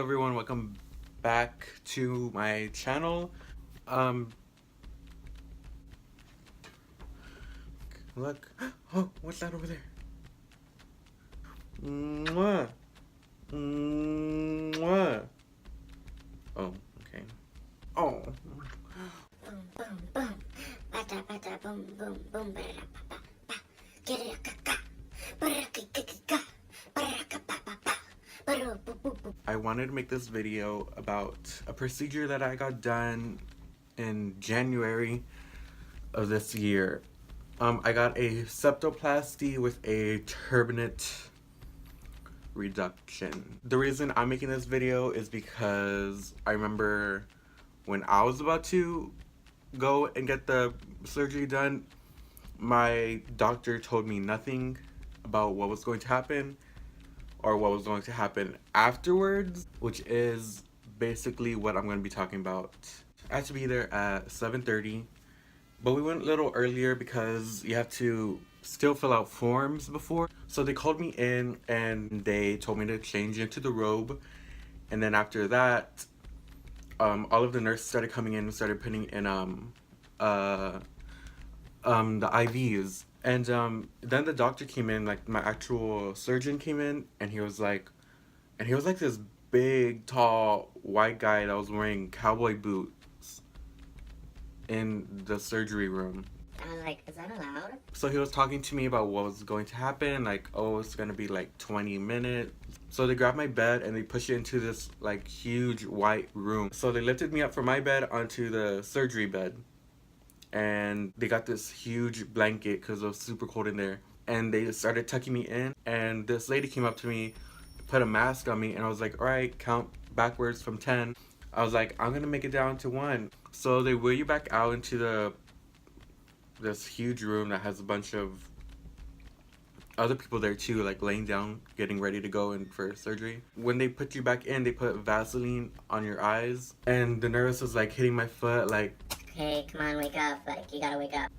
everyone, welcome back to my channel. Look. Oh, what's that over there? Mwah. Mwah. Oh, okay. Oh. Boom, boom, boom. Bata, bata, boom, boom, boom. Bada, pa, pa, pa. Get it, ka, ka. Bada, ka, ka, ka. Bada, ka, pa, pa, pa. Bada, boo, boo, boo. I wanted to make this video about a procedure that I got done in January of this year. I got a septoplasty with a turbinate reduction. The reason I'm making this video is because I remember when I was about to go and get the surgery done, my doctor told me nothing about what was going to happen or what was going to happen afterwards, which is basically what I'm going to be talking about. I had to be there at 7:30, but we went a little earlier because you have to still fill out forms before. So they called me in and they told me to change into the robe, and then after that, all of the nurses started coming in and started putting in the IVs. And then the doctor came in, like my actual surgeon came in, and he was like this big, tall, white guy that was wearing cowboy boots in the surgery room. I was like, is that allowed? So he was talking to me about what was going to happen, like, oh, it's gonna be like 20 minutes. So they grabbed my bed and they pushed it into this like huge white room. So they lifted me up from my bed onto the surgery bed. And they got this huge blanket because it was super cold in there. And they started tucking me in. And this lady came up to me, put a mask on me, and I was like, all right, count backwards from 10. I was like, I'm gonna make it down to 1. So they wheel you back out into this huge room that has a bunch of other people there too, like laying down, getting ready to go in for surgery. When they put you back in, they put Vaseline on your eyes, and the nurse was like hitting my foot, like, Hey, come on, wake up. Like, you gotta wake up.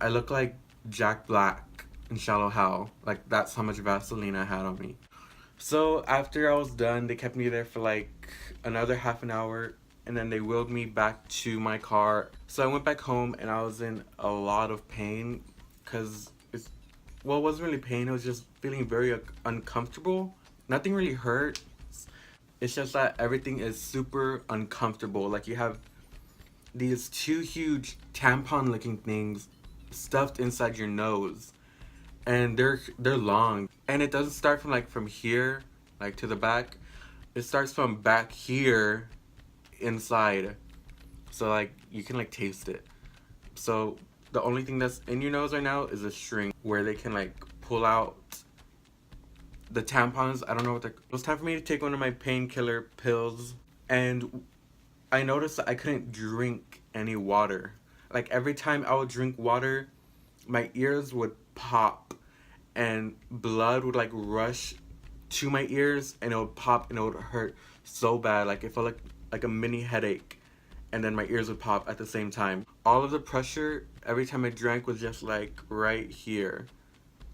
I look like Jack Black in Shallow Hal. Like, that's how much Vaseline I had on me. So after I was done, they kept me there for like another half an hour, and then they wheeled me back to my car. So I went back home and I was in a lot of pain because it wasn't really pain, it was just feeling very uncomfortable. Nothing really hurt. It's just that everything is super uncomfortable. Like, you have these 2 huge tampon looking things stuffed inside your nose, and they're long, and it doesn't start from here like to the back. It starts from back here inside, so like you can like taste it. So the only thing that's in your nose right now is a string where they can like pull out the tampons. I don't know what it was time for me to take one of my painkiller pills, and I noticed that I couldn't drink any water. Like, every time I would drink water, my ears would pop and blood would like rush to my ears, and it would pop and it would hurt so bad. Like, it felt like a mini headache, and then my ears would pop at the same time. All of the pressure every time I drank was just like right here,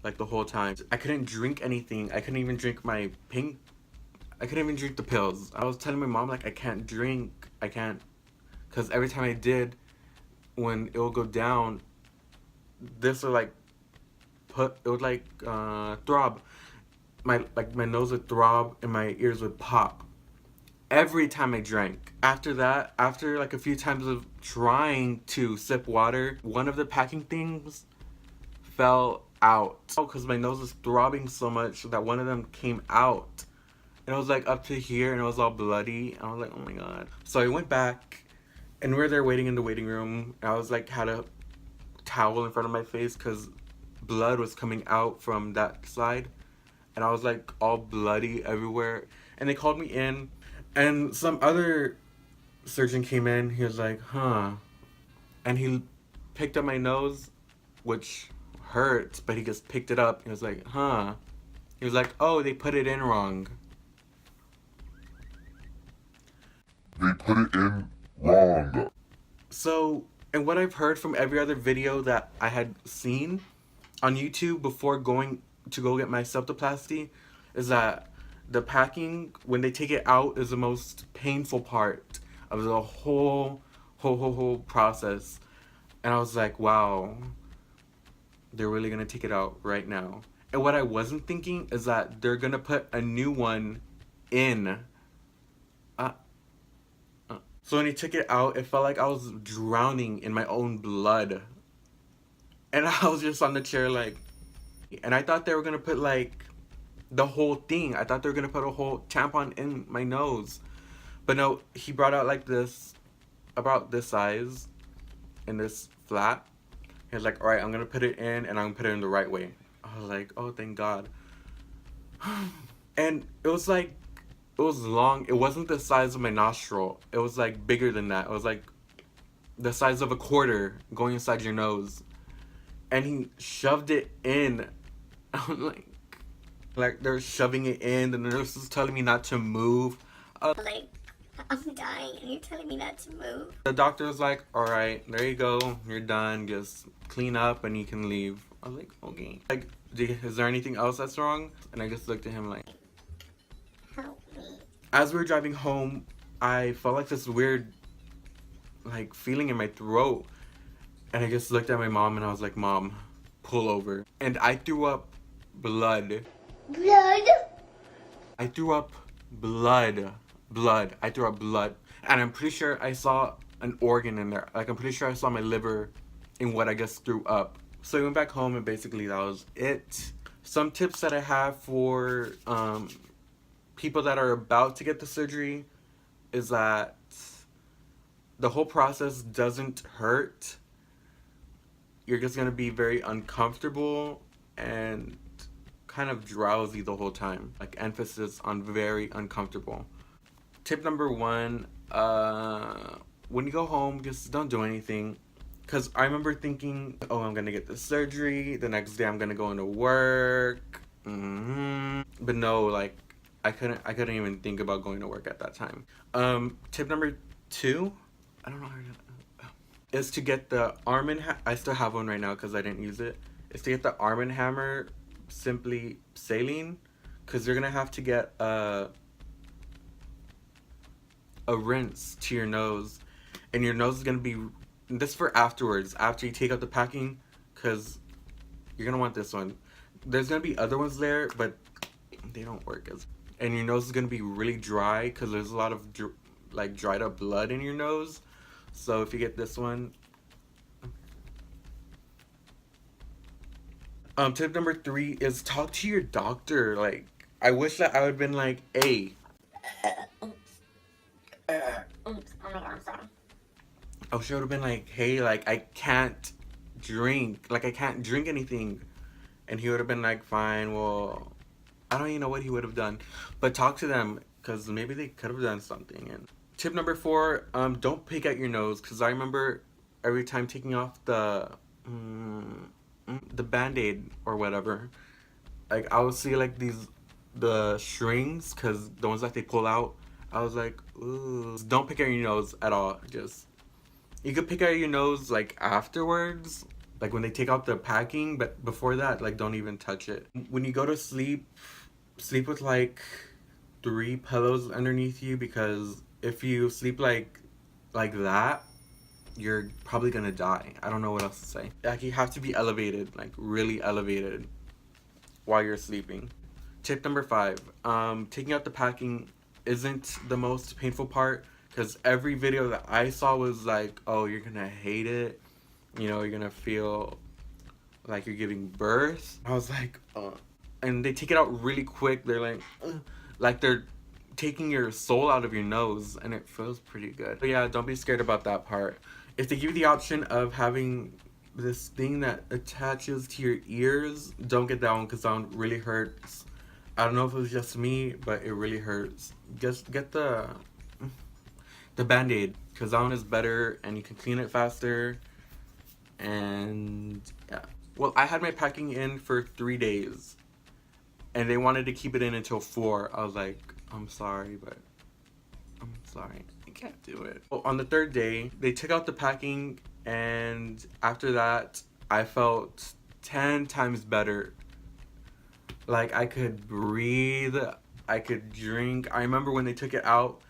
like the whole time. I couldn't drink anything. I couldn't even drink I couldn't even drink the pills. I was telling my mom, like, I can't drink. I can't. Because every time I did, when it would go down, this would like throb. My nose would throb and my ears would pop every time I drank. After that, after like a few times of trying to sip water, one of the packing things fell out. Oh, because my nose was throbbing so much that one of them came out. And it was like up to here, and it was all bloody. And I was like, oh my god. So I went back, and we were there waiting in the waiting room. And I was like, had a towel in front of my face because blood was coming out from that side. And I was like all bloody everywhere. And they called me in, and some other surgeon came in. He was like, huh. And he picked up my nose, which hurts, but he just picked it up. He was like, huh. He was like, oh, they put it in wrong. They put it in wrong. So, and what I've heard from every other video that I had seen on YouTube before going to go get my septoplasty is that The packing, when they take it out, is the most painful part of the whole process. And I was like, wow, they're really gonna take it out right now. And what I wasn't thinking is that they're gonna put a new one in. So when he took it out, it felt like I was drowning in my own blood. And I was just on the chair like, and I thought they were gonna put like the whole thing. I thought they were gonna put a whole tampon in my nose. But no, he brought out like this, about this size, in this flat. He was like, alright, I'm gonna put it in and I'm gonna put it in the right way. I was like, oh, thank God. And it was like, it was long. It wasn't the size of my nostril. It was like bigger than that. It was like the size of a quarter going inside your nose. And he shoved it in. I'm like they're shoving it in. The nurse was telling me not to move. Like, I'm dying and you're telling me not to move. The doctor was like, alright, there you go. You're done. Just clean up and you can leave. I was like, okay. Like, is there anything else that's wrong? And I just looked at him like, Help me. as we were driving home, I felt like this weird, like, feeling in my throat. And I just looked at my mom and I was like, Mom, pull over. And I threw up blood. Blood? I threw up blood. I threw up blood. And I'm pretty sure I saw an organ in there. Like, I'm pretty sure I saw my liver in what I just threw up. So I went back home and basically that was it. Some tips that I have for people that are about to get the surgery is that the whole process doesn't hurt. You're just gonna be very uncomfortable and kind of drowsy the whole time. Like, emphasis on very uncomfortable. Tip number 1, when you go home, just don't do anything. Because I remember thinking, oh, I'm gonna get the surgery, the next day I'm gonna go into work. But no, like, I couldn't even think about going to work at that time. Tip number 2, I don't know how to, is to get the Arm and I still have one right now because I didn't use it. Is to get the Arm and Hammer Simply Saline, because you're gonna have to get a rinse to your nose, and your nose is gonna be, this for afterwards, after you take out the packing, because you're gonna want this one. There's gonna be other ones there, but they don't work as, and your nose is gonna be really dry because there's a lot of like dried up blood in your nose. So if you get this one, tip number 3 is talk to your doctor. Like, I wish that I would have been like, hey, Oh my God, I'm sorry. I wish I would have been like, hey, like, I can't drink. Like, I can't drink anything. And he would have been like, fine, well, I don't even know what he would have done. But talk to them, because maybe they could have done something. And tip number 4, don't pick at your nose. Because I remember every time taking off the Band-Aid or whatever, like, I would see, like, the strings, because the ones that they pull out, I was like, ooh. Don't pick at your nose at all. Just, you could pick at your nose, like, afterwards, like when they take out the packing, but before that, like, don't even touch it. When you go to sleep, sleep with like 3 pillows underneath you, because if you sleep like that, you're probably gonna die. I don't know what else to say. Like, you have to be elevated, like really elevated while you're sleeping. Tip number 5, taking out the packing isn't the most painful part, because every video that I saw was like, oh, you're gonna hate it, you know, you're gonna feel like you're giving birth. I was like, and they take it out really quick. They're like they're taking your soul out of your nose, and it feels pretty good. But yeah, don't be scared about that part. If they give you the option of having this thing that attaches to your ears, don't get that one, because that one really hurts. I don't know if it was just me, but it really hurts. Just get the Band-Aid, because that one is better and you can clean it faster. And yeah, well, I had my packing in for 3 days and they wanted to keep it in until 4. I was like, I'm sorry, but I'm sorry, I can't do it. Well, on the 3rd day, they took out the packing, and after that I felt 10 times better. Like, I could breathe. I could drink. I remember when they took it out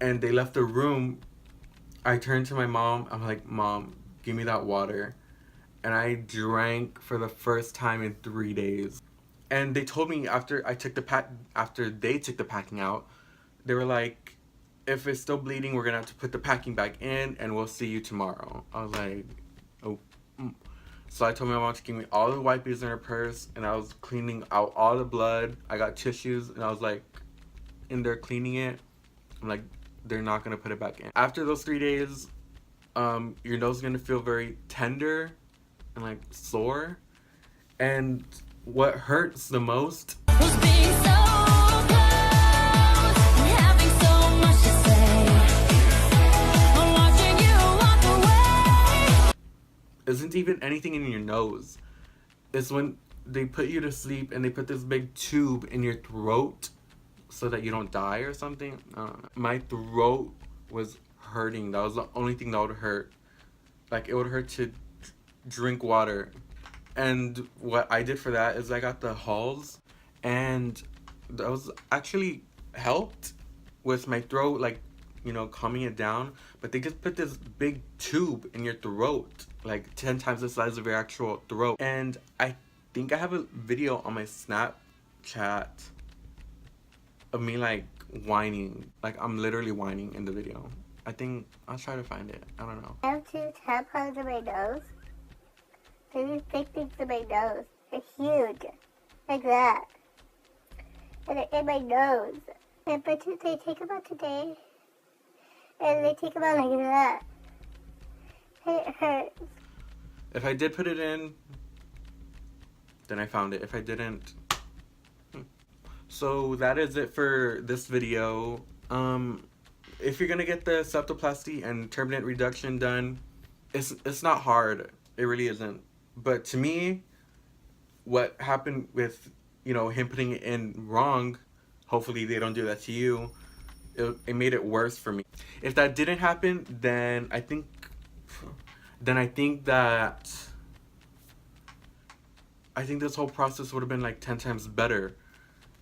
and they left the room, I turned to my mom. I'm like, Mom, give me that water. And I drank for the first time in 3 days. And they told me after they took the packing out, they were like, if it's still bleeding, we're gonna have to put the packing back in and we'll see you tomorrow. I was like, oh. So I told my mom to give me all the wipes in her purse, and I was cleaning out all the blood. I got tissues, and I was like in there cleaning it. I'm like, they're not gonna put it back in. After those 3 days, your nose is gonna feel very tender and like sore. And what hurts the most Was being so close and having so much to say. I'm watching you walk away. isn't even anything in your nose. It's when they put you to sleep and they put this big tube in your throat so that you don't die or something. I don't know. My throat was hurting. That was the only thing that would hurt. Like, it would hurt to drink water. And what I did for that is I got the Halls, and that was actually helped with my throat, like, you know, calming it down. But they just put this big tube in your throat, like 10 times the size of your actual throat. And I think I have a video on my Snapchat of me like whining. Like, I'm literally whining in the video. I think I'll try to find it. I don't know. I have 2 tampons in my nose. They're these big things in my nose. They're huge. Like that. And they're in my nose. And but they take them out today. And they take them out like that. And it hurts. If I did put it in, then I found it. If I didn't, So that is it for this video. If you're gonna get the septoplasty and turbinate reduction done, it's not hard. It really isn't. But to me, what happened with, you know, him putting it in wrong, hopefully they don't do that to you, it made it worse for me. If that didn't happen, then I think this whole process would have been like 10 times better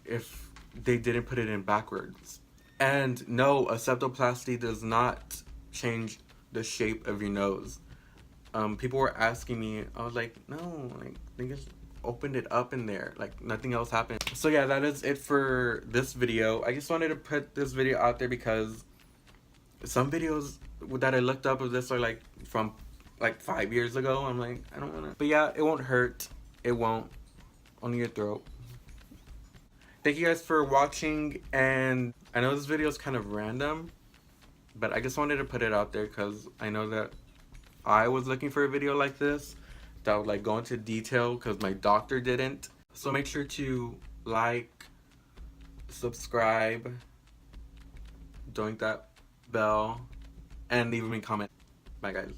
if they didn't put it in backwards. And no, a septoplasty does not change the shape of your nose. People were asking me, I was like, no, like, they just opened it up in there, like nothing else happened. So yeah, that is it for this video. I just wanted to put this video out there because some videos that I looked up of this are like from like 5 years ago. I'm like, I don't wanna. But yeah, it won't hurt. It won't. On your throat. Thank you guys for watching, and I know this video is kind of random, but I just wanted to put it out there because I know that I was looking for a video like this that would like go into detail because my doctor didn't. So make sure to like, subscribe, doink that bell, and leave me a comment. Bye guys.